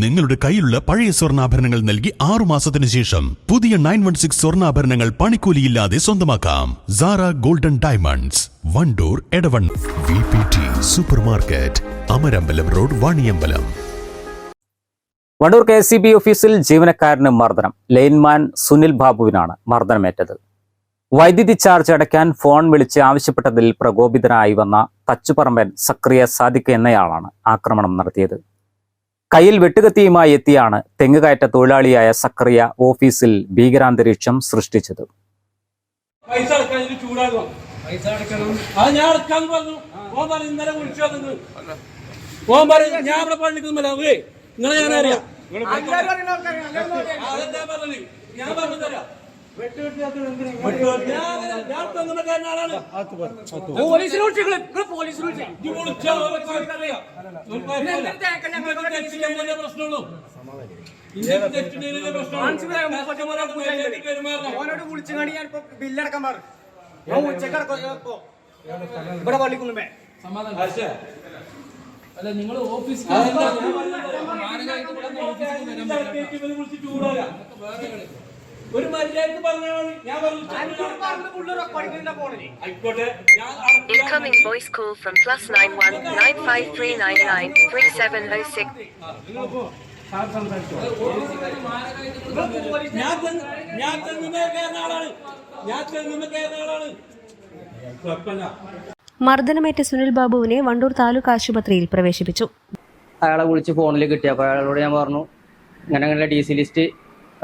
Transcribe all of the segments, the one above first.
നിങ്ങളുടെ കയ്യിലുള്ള പഴയ സ്വർണ്ണാഭരണങ്ങൾ നൽകി 6 മാസത്തിന് ശേഷം പുതിയ 916 സ്വർണ്ണാഭരണങ്ങൾ പണിക്കൂലിയില്ലാതെ സ്വന്തമാക്കാം. Sara golden diamonds, Wandoor, Edavanna. VPT super market, Amarambalam road, Vaniyambalam. Wandoor KCB ഓഫീസിൽ ജീവനക്കാരന് മർദ്ദനം. ലൈൻമാൻ സുനിൽ ബാബുവിനാണ് മർദ്ദനമേറ്റത്. വൈദ്യുതി ചാർജ് അടയ്ക്കാൻ ഫോൺ വിളിച്ച് ആവശ്യപ്പെട്ടതിൽ പ്രകോപിതനായി വന്ന തച്ചുപറമ്പൻ സക്രിയ സാദിഖ് എന്നയാളാണ് ആക്രമണം നടത്തിയത്. കയ്യിൽ വെട്ടുകത്തിയുമായി എത്തിയാണ് തെങ്ങുകയറ്റ തൊഴിലാളിയായ സക്രിയ ഓഫീസിൽ ഭീകരാന്തരീക്ഷം സൃഷ്ടിച്ചത്. Incoming voice call from +91 95399 3706. മർദ്ദനമേറ്റ Sunil ബാബുവിനെ വണ്ടൂർ താലൂക്ക് ആശുപത്രിയിൽ പ്രവേശിപ്പിച്ചു. അയാളെ വിളിച്ച് ഫോണിൽ കിട്ടിയപ്പോൾ അയാളോട് ഞാൻ പറഞ്ഞു, ഇങ്ങനെ DC ലിസ്റ്റ്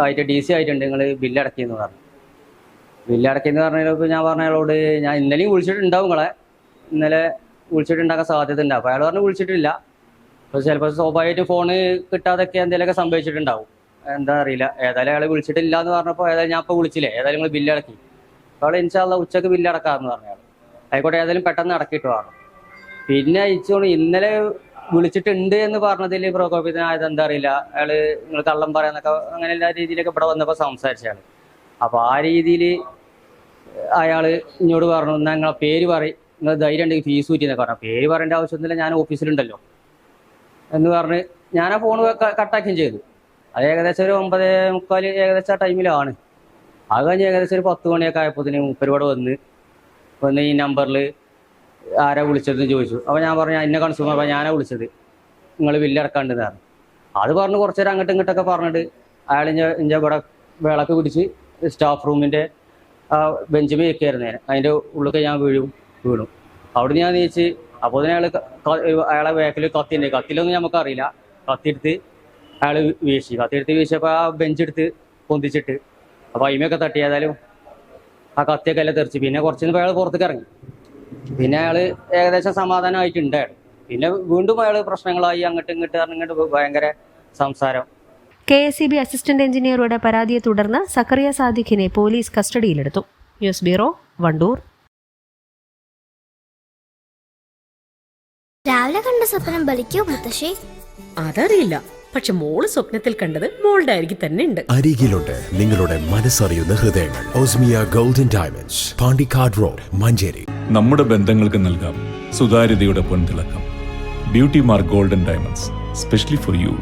ആയിട്ട് DC ആയിട്ടുണ്ട്, നിങ്ങൾ ബില്ലടക്കിയെന്ന് പറഞ്ഞു. ബില്ലടക്കിയെന്ന് പറഞ്ഞപ്പോൾ ഞാൻ പറഞ്ഞ അയാളോട്, ഞാൻ ഇന്നലെയും വിളിച്ചിട്ടുണ്ടാവും, ഇന്നലെ വിളിച്ചിട്ടുണ്ടാക്കാൻ സാധ്യത ഉണ്ട്. അപ്പോൾ അയാൾ പറഞ്ഞു വിളിച്ചിട്ടില്ല. അപ്പോൾ ചിലപ്പോൾ സ്വാഭാവികമായിട്ട് ഫോണ് കിട്ടാതൊക്കെ എന്തെങ്കിലുമൊക്കെ സംഭവിച്ചിട്ടുണ്ടാവും, എന്താ അറിയില്ല. ഏതായാലും അയാൾ വിളിച്ചിട്ടില്ല എന്ന് പറഞ്ഞപ്പോൾ ഏതായാലും ഞാൻ ഇപ്പോൾ വിളിച്ചില്ലേ, ഏതായാലും നിങ്ങൾ ബില്ലടക്കി. അപ്പോൾ ഇൻഷാല്ലാ ഉച്ചക്ക് ബില്ലടക്കാമെന്ന് പറഞ്ഞു അയാൾ. ആയിക്കോട്ടെ, ഏതായാലും പെട്ടെന്ന് അടക്കിയിട്ട് പറഞ്ഞു. പിന്നെ അയച്ചോണ്ട് ഇന്നലെ വിളിച്ചിട്ടുണ്ട് എന്ന് പറഞ്ഞതിൽ പ്രകോപിതനായത് എന്താ അറിയില്ല. അയാൾ നിങ്ങൾ കള്ളം പറയാന്നൊക്കെ അങ്ങനെ എല്ലാ രീതിയിലൊക്കെ ഇവിടെ വന്നപ്പോൾ സംസാരിച്ചയാൾ. അപ്പോൾ ആ രീതിയിൽ അയാൾ ഇങ്ങോട്ട് പറഞ്ഞു, എന്നാൽ നിങ്ങളെ പേര് പറയും, നിങ്ങൾ ധൈര്യം ഉണ്ടെങ്കിൽ ഫീസ് കൂറ്റിയെന്നൊക്കെ പറഞ്ഞു. പേര് പറയേണ്ട ആവശ്യമൊന്നുമില്ല, ഞാൻ ഓഫീസിലുണ്ടല്ലോ എന്ന് പറഞ്ഞ് ഞാൻ ആ ഫോൺ കട്ടാക്കുകയും ചെയ്തു. അത് ഏകദേശം ഒരു 9:45 ഏകദേശം ആ ടൈമിലാണ്. അത് കഴിഞ്ഞ് ഏകദേശം ഒരു 10 മണിയൊക്കെ ആയപ്പോഴത്തേന് മൂപ്പരോട് വന്ന് ഈ നമ്പറിൽ ആരാ വിളിച്ചതെന്ന് ചോദിച്ചു. അപ്പോൾ ഞാൻ പറഞ്ഞു, എന്നെ കൺസ്യൂമർ, അപ്പോൾ ഞാനാ വിളിച്ചത്, നിങ്ങൾ ബില്ലടക്കാണ്ടെന്ന് പറഞ്ഞു. അത് പറഞ്ഞ് കുറച്ച് നേരം അങ്ങോട്ടും ഇങ്ങോട്ടൊക്കെ പറഞ്ഞിട്ട് അയാൾ ഇഞ്ച ഇവിടെ വിളക്ക് പിടിച്ച് സ്റ്റാഫ് റൂമിൻ്റെ ബെഞ്ചിമേ വെക്കായിരുന്നു. അതിൻ്റെ ഉള്ളിൽ ഞാൻ വീണു. അവിടുന്ന് ഞാൻ നീച്ച്. അപ്പോൾ തന്നെ അയാളെ ബാക്കിൽ കത്തിയുണ്ട്. കത്തിലൊന്നും നമുക്കറിയില്ല. കത്തിയെടുത്ത് അയാൾ കത്തിയെടുത്ത് വീശിയപ്പോൾ ആ ബെഞ്ചെടുത്ത് പൊന്തിച്ചിട്ട് അപ്പോൾ അയിമയൊക്കെ തട്ടി. ഏതായാലും ആ കത്തിയൊക്കെ എല്ലാം തെറിച്ച്. പിന്നെ കുറച്ച് കഴിഞ്ഞപ്പോൾ അയാൾ പുറത്തേക്ക് ഇറങ്ങി. പിന്നെ അയാൾ ഏകദേശം സമാധാനമായിട്ടുണ്ടായിരുന്നു. പിന്നെ വീണ്ടും അയാൾ പ്രശ്നങ്ങളായി, അങ്ങോട്ടും ഇങ്ങോട്ട് ഭയങ്കര സംസാരം. KCB അസിസ്റ്റന്റ് എഞ്ചിനീയറുടെ പരാതിയെ തുടർന്ന് സക്കറിയ സാദിഖിനെ പോലീസ് കസ്റ്റഡിയിലെടുത്തു. News bureau, Wandoor. രാവിലെ കണ്ട സ്വപ്നം ബലിക്കോ മുത്തശ്ശി? അതറിയില്ല, പക്ഷെ മോള് സ്വപ്നത്തിൽ കണ്ടത് മോളുടെ അരികിൽ തന്നെ ഉണ്ട്. അരികിലുണ്ട് നിങ്ങളുടെ മനസ്സറിയുന്ന ഹൃദയങ്ങൾ. ഓസ്മിയ golden diamonds, Pandikkad road, Manjeri. നമ്മുടെ ബന്ധങ്ങൾക്ക് നൽകാം സുതാര്യതയുടെ പൊൻതിളക്കം. Beauty mark golden diamonds, specially for U.